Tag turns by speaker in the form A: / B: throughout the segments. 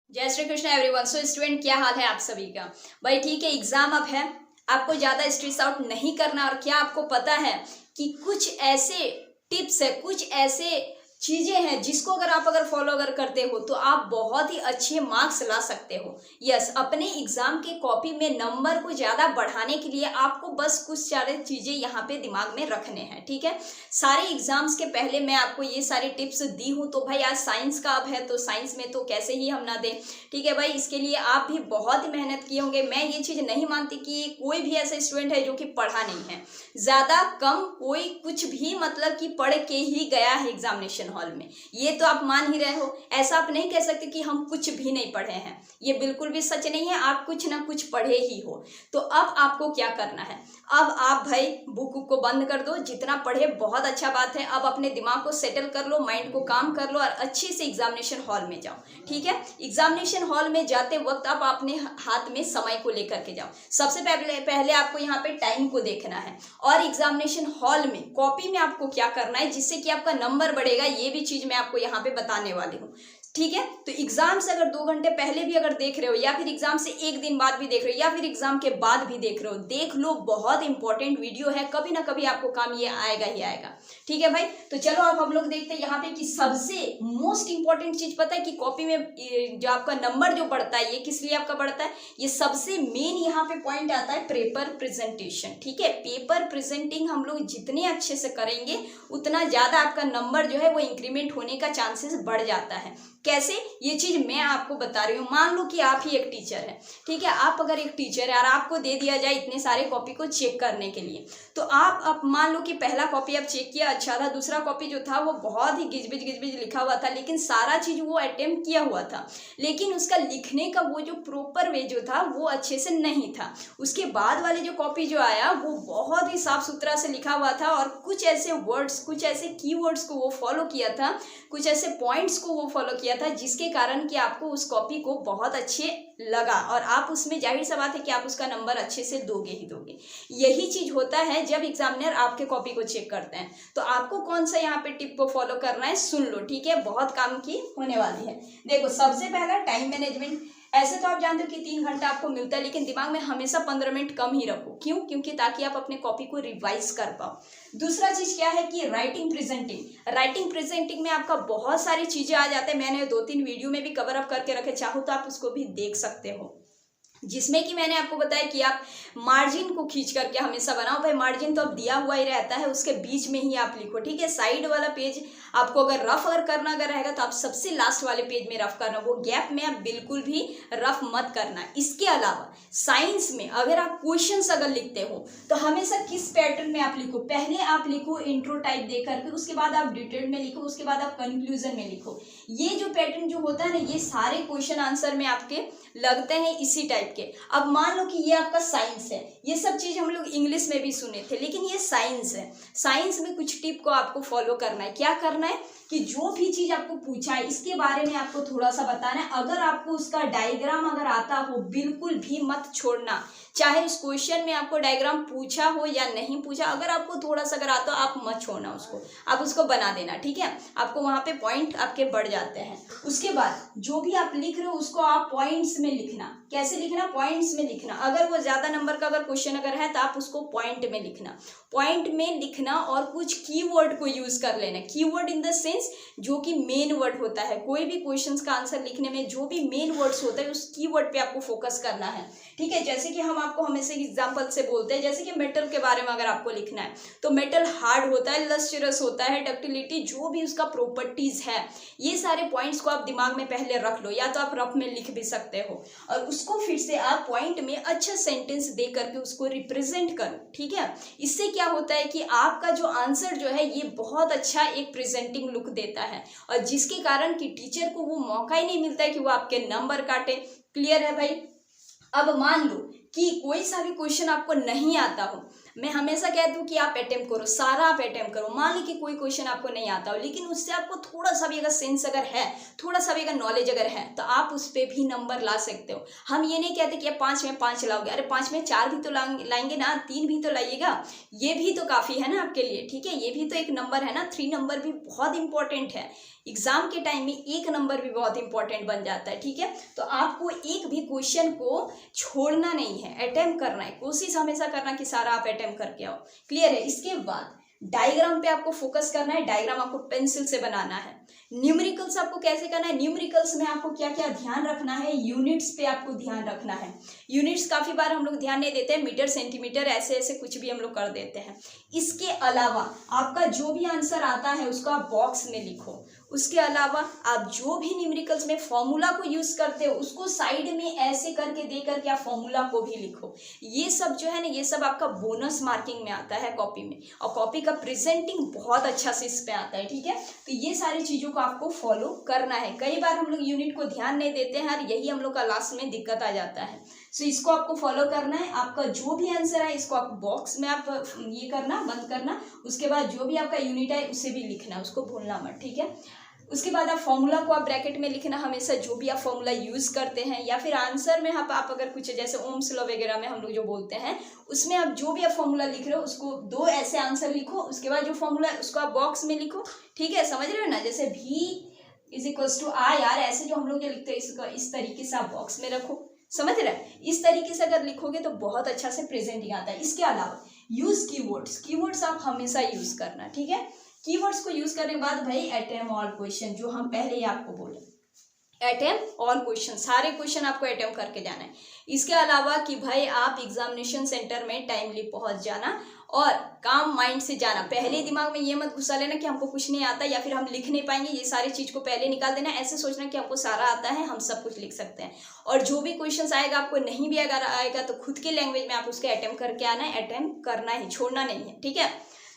A: जय Shri Krishna everyone. So student, क्या हाल है आप सभी का? भाई ठीक है, एग्जाम अब है, आपको ज़्यादा स्ट्रेस आउट नहीं करना। और क्या आपको पता है कि कुछ ऐसे टिप्स है, कुछ ऐसे चीज़ें हैं जिसको अगर फॉलो करते हो तो आप बहुत ही अच्छे मार्क्स ला सकते हो। यस, अपने एग्जाम के कॉपी में नंबर को ज़्यादा बढ़ाने के लिए आपको बस कुछ सारे चीज़ें यहाँ पे दिमाग में रखने हैं। ठीक है, सारे एग्जाम्स के पहले मैं आपको ये सारी टिप्स दी हूँ। तो भाई आज साइंस का अब है, तो साइंस में तो कैसे ही हम ना दें। ठीक है भाई, इसके लिए आप भी बहुत ही मेहनत किए होंगे। मैं ये चीज़ नहीं मानती कि कोई भी ऐसा स्टूडेंट है जो कि पढ़ा नहीं है। ज़्यादा कम कोई कुछ भी मतलब कि पढ़ के ही गया है एग्जामिनेशन हॉल में, ये तो आप मान ही रहे हो। ऐसा आप नहीं कह सकते कि हम कुछ भी नहीं पढ़े हैं, ये बिल्कुल भी सच नहीं है। आप कुछ ना कुछ पढ़े ही हो। तो अब आपको क्या करना है, अब आप भाई बुक को बंद कर दो। जितना पढ़े बहुत अच्छा बात है। अब अपने दिमाग को सेटल कर लो, माइंड को काम कर लो और अच्छे से एग्जामिनेशन हॉल में जाओ। ठीक है, एग्जामिनेशन हॉल में जाते वक्त आप अपने हाथ में समय को लेकर के जाओ। सबसे पहले आपको यहाँ पे टाइम को देखना है और एग्जामिनेशन हॉल में कॉपी में आपको क्या करना है जिससे कि आपका नंबर बढ़ेगा, ये भी चीज मैं आपको यहाँ पे बताने वाली हूँ। ठीक है, तो एग्जाम से अगर 2 घंटे पहले भी अगर देख रहे हो, या फिर एग्जाम से 1 दिन बाद भी देख रहे हो, या फिर एग्जाम के बाद भी देख रहे हो, देख लो, बहुत इंपॉर्टेंट वीडियो है। कभी ना कभी आपको काम ये आएगा ही आएगा। ठीक है भाई, तो चलो अब हम लोग देखते हैं यहाँ पे कि सबसे मोस्ट इंपॉर्टेंट चीज पता है कि कॉपी में जो आपका नंबर जो बढ़ता है, ये किस लिए आपका बढ़ता है, ये सबसे मेन यहाँ पे पॉइंट आता है पेपर प्रेजेंटेशन। ठीक है, पेपर प्रेजेंटिंग हम लोग जितने अच्छे से करेंगे उतना ज्यादा आपका नंबर जो है वो इंक्रीमेंट होने का चांसेस बढ़ जाता है। कैसे, ये चीज मैं आपको बता रही हूँ। मान लो कि आप ही एक टीचर है। ठीक है, आप अगर एक टीचर है और आपको दे दिया जाए इतने सारे कॉपी को चेक करने के लिए, तो आप मान लो कि पहला कॉपी आप चेक किया, अच्छा था। दूसरा कॉपी जो था वो बहुत ही गिजबिज लिखा हुआ था, लेकिन सारा चीज वो अटेम्प्ट किया हुआ था, लेकिन उसका लिखने का वो जो प्रॉपर वे जो था वो अच्छे से नहीं था। उसके बाद वाले जो कॉपी जो आया वो बहुत ही साफ सुथरा से लिखा हुआ था और कुछ ऐसे वर्ड्स, कुछ ऐसे कीवर्ड्स को वो फॉलो किया था, कुछ ऐसे पॉइंट्स को वो फॉलो किया था, जिसके कारण कि आपको उस कॉपी को बहुत अच्छे लगा और आप उसमें जाहिर सा बात है कि आप उसका नंबर अच्छे से दोगे ही दोगे। यही चीज होता है जब एग्जामिनर आपके कॉपी को चेक करते हैं। तो आपको कौन सा यहाँ पे टिप को फॉलो करना है, सुन लो। ठीक है, बहुत काम की होने वाली है। देखो, सबसे पहला टाइम मैनेजमेंट। ऐसे तो आप जानते हो कि 3 घंटा आपको मिलता है, लेकिन दिमाग में हमेशा 15 मिनट कम ही रखो। क्यों? क्योंकि ताकि आप अपने कॉपी को रिवाइज कर पाओ। दूसरा चीज क्या है कि राइटिंग प्रेजेंटिंग। राइटिंग प्रेजेंटिंग में आपका बहुत सारी चीजें आ जाते हैं। मैंने 2-3 वीडियो में भी कवर अप करके रखे, चाहो तो आप उसको भी देख सकते हो, जिसमें कि मैंने आपको बताया कि आप मार्जिन को खींच करके हमेशा बनाओ। भाई मार्जिन तो अब दिया हुआ ही रहता है, उसके बीच में ही आप लिखो। ठीक है, साइड वाला पेज आपको अगर रफ करना रहेगा तो आप सबसे लास्ट वाले पेज में रफ करना, वो गैप में आप बिल्कुल भी रफ मत करना। इसके अलावा साइंस में अगर आप क्वेश्चंस अगर लिखते हो तो हमेशा किस पैटर्न में आप लिखो, पहले आप लिखो इंट्रो टाइप दे करके, उसके बाद आप डिटेल में लिखो, उसके बाद आप कंक्लूजन में लिखो। ये जो पैटर्न जो होता है ना, ये सारे क्वेश्चन आंसर में आपके लगते हैं इसी टाइप के। अब मान लो कि ये आपका साइंस है, ये सब चीज हम लोग इंग्लिश में भी सुने थे, लेकिन ये साइंस है। साइंस में कुछ टिप को आपको फॉलो करना है। क्या करना है कि जो भी चीज आपको पूछा है इसके बारे में आपको थोड़ा सा बताना है। अगर आपको उसका डायग्राम अगर आता हो, बिल्कुल भी मत छोड़ना। चाहे इस क्वेश्चन में आपको डायग्राम पूछा हो या नहीं पूछा, अगर आपको थोड़ा सा अगर आता हो आप मत छोड़ना उसको, आप उसको बना देना। ठीक है, आपको वहां पे पॉइंट आपके बढ़ जाते हैं। उसके बाद जो भी आप लिख रहे हो उसको आप पॉइंट्स में लिखना। कैसे लिखना? पॉइंट्स में लिखना। अगर वो ज्यादा नंबर का अगर क्वेश्चन अगर है तो आप उसको पॉइंट में लिखना। पॉइंट में लिखना और कुछ कीवर्ड को यूज कर लेना। कीवर्ड इन द सेंस जो कि मेन वर्ड होता है। कोई भी क्वेश्चंस का आंसर लिखने में जो भी मेन वर्ड्स होता है उस कीवर्ड पे आपको फोकस करना है। ठीक है, जैसे कि हम आपको हमेशा एग्जांपल से बोलते हैं, जैसे कि मेटल के बारे में अगर आपको लिखना है तो मेटल हार्ड होता है, लस्ट्रस होता है, डक्टिलिटी, जो भी उसका प्रॉपर्टीज है, ये सारे पॉइंट्स को आप दिमाग में पहले रख लो, या तो आप रफ में लिख भी सकते हो और उसको फिर से आप पॉइंट में अच्छा सेंटेंस दे करके उसको रिप्रेजेंट करो। ठीक है, इससे क्या होता है कि आपका जो आंसर जो है ये बहुत अच्छा एक प्रेजेंटिंग लुक देता है, और जिसके कारण कि टीचर को वो मौका ही नहीं मिलता है कि वो आपके नंबर काटे। क्लियर है भाई? अब मान लो कि कोई सा भी क्वेश्चन आपको नहीं आता हो, मैं हमेशा कहती हूँ कि आप अटेम्प्ट करो, सारा आप अटेम्प्ट करो। मान ली कि कोई क्वेश्चन आपको नहीं आता हो, लेकिन उससे आपको थोड़ा सा भी अगर सेंस अगर है, थोड़ा सा भी अगर नॉलेज अगर है, तो आप उस पर भी नंबर ला सकते हो। हम ये नहीं कहते कि आप 5 में 5 लाओगे, अरे 5 में 4 भी तो लाएंगे ना, 3 भी तो लाइएगा, ये भी तो काफ़ी है ना आपके लिए, ठीक है। ये भी तो एक नंबर है ना, 3 नंबर भी बहुत इंपॉर्टेंट है। एग्जाम के टाइम में 1 नंबर भी बहुत इंपॉर्टेंट बन जाता है, ठीक है। तो आपको एक भी क्वेश्चन को छोड़ना नहीं है, अटेम्प्ट करना है, कोशिश हमेशा करना कि सारा आप अटेम्प्ट करके आओ। क्लियर है। इसके बाद डायग्राम पे आपको फोकस करना है, डायग्राम आपको पेंसिल से बनाना है। न्यूमेरिकल्स आपको कैसे करना है, न्यूमेरिकल्स में आपको क्या क्या ध्यान रखना है, यूनिट्स पे आपको ध्यान रखना है। यूनिट्स काफ़ी बार हम लोग ध्यान नहीं देते हैं, मीटर सेंटीमीटर ऐसे ऐसे कुछ भी हम लोग कर देते हैं। इसके अलावा आपका जो भी आंसर आता है उसको आप बॉक्स में लिखो। उसके अलावा आप जो भी न्यूमेरिकल्स में फॉर्मूला को यूज़ करते हो उसको साइड में ऐसे करके दे करके आप फॉर्मूला को भी लिखो। ये सब जो है ना, ये सब आपका बोनस मार्किंग में आता है कॉपी में, और कॉपी का प्रेजेंटिंग बहुत अच्छा से इस पे आता है, ठीक है। तो ये सारी चीज़ों को आपको फॉलो करना है। कई बार हम लोग यूनिट को ध्यान नहीं देते हैं और यही हम लोग का लास्ट में दिक्कत आ जाता है। सो इसको आपको फॉलो करना है। आपका जो भी आंसर है इसको आप बॉक्स में आप ये करना, बंद करना। उसके बाद जो भी आपका यूनिट है उसे भी लिखना, उसको भूलना मत, ठीक है। उसके बाद आप फॉर्मूला को आप ब्रैकेट में लिखना हमेशा, जो भी आप फॉर्मूला यूज़ करते हैं, या फिर आंसर में आप अगर कुछ जैसे ओम्स लॉ वगैरह में हम लोग जो बोलते हैं उसमें आप जो भी आप फॉर्मूला लिख रहे हो उसको 2 ऐसे आंसर लिखो। उसके बाद जो फॉर्मूला है उसको आप बॉक्स में लिखो, ठीक है। समझ रहे हो ना, जैसे V = IR, ऐसे जो हम लोग जो लिखते हैं इसको इस तरीके से आप बॉक्स में रखो। समझ रहे हैं, इस तरीके से अगर लिखोगे तो बहुत अच्छा से प्रेजेंटिंग आता है। इसके अलावा यूज कीवर्ड्स आप हमेशा यूज करना, ठीक है। कीवर्ड्स को यूज करने के बाद भाई अटेम्प्ट ऑल क्वेश्चन, जो हम पहले ही आपको बोले, अटेम्प्ट ऑल क्वेश्चन, सारे क्वेश्चन आपको अटेम्प्ट करके जाना है। इसके अलावा कि भाई आप एग्जामिनेशन सेंटर में टाइमली पहुंच जाना और काम माइंड से जाना। पहले दिमाग में ये मत घुसा लेना कि हमको कुछ नहीं आता या फिर हम लिख नहीं पाएंगे, ये सारी चीज़ को पहले निकाल देना। ऐसे सोचना कि हमको सारा आता है, हम सब कुछ लिख सकते हैं। और जो भी क्वेश्चन आएगा, आपको नहीं भी अगर आएगा तो खुद के लैंग्वेज में आप उसके अटेम्प्ट करके आना है, अटेम्प्ट करना है, छोड़ना नहीं है, ठीक है।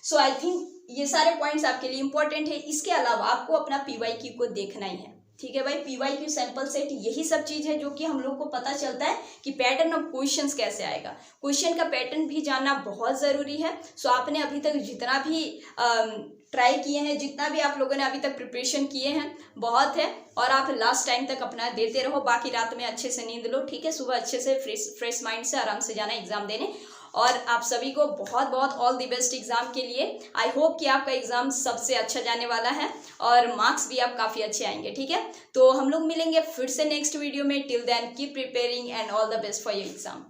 A: सो आई थिंक ये सारे पॉइंट्स आपके लिए इंपॉर्टेंट है। इसके अलावा आपको अपना PYQ को देखना ही है, ठीक है भाई। PYQ सैंपल सेट, यही सब चीज़ है जो कि हम लोग को पता चलता है कि पैटर्न ऑफ क्वेश्चंस कैसे आएगा। क्वेश्चन का पैटर्न भी जानना बहुत ज़रूरी है। सो आपने अभी तक जितना भी ट्राई किए हैं, जितना भी आप लोगों ने अभी तक प्रिपरेशन किए हैं, बहुत है। और आप लास्ट टाइम तक अपना देते रहो। बाकी रात में अच्छे से नींद लो, ठीक है। सुबह अच्छे से फ्रेश माइंड से आराम से जाना एग्जाम देने। और आप सभी को बहुत बहुत ऑल द बेस्ट एग्जाम के लिए। आई होप कि आपका एग्जाम सबसे अच्छा जाने वाला है और मार्क्स भी आप काफ़ी अच्छे आएंगे, ठीक है। तो हम लोग मिलेंगे फिर से नेक्स्ट वीडियो में। Till then keep preparing and all the best for your exam.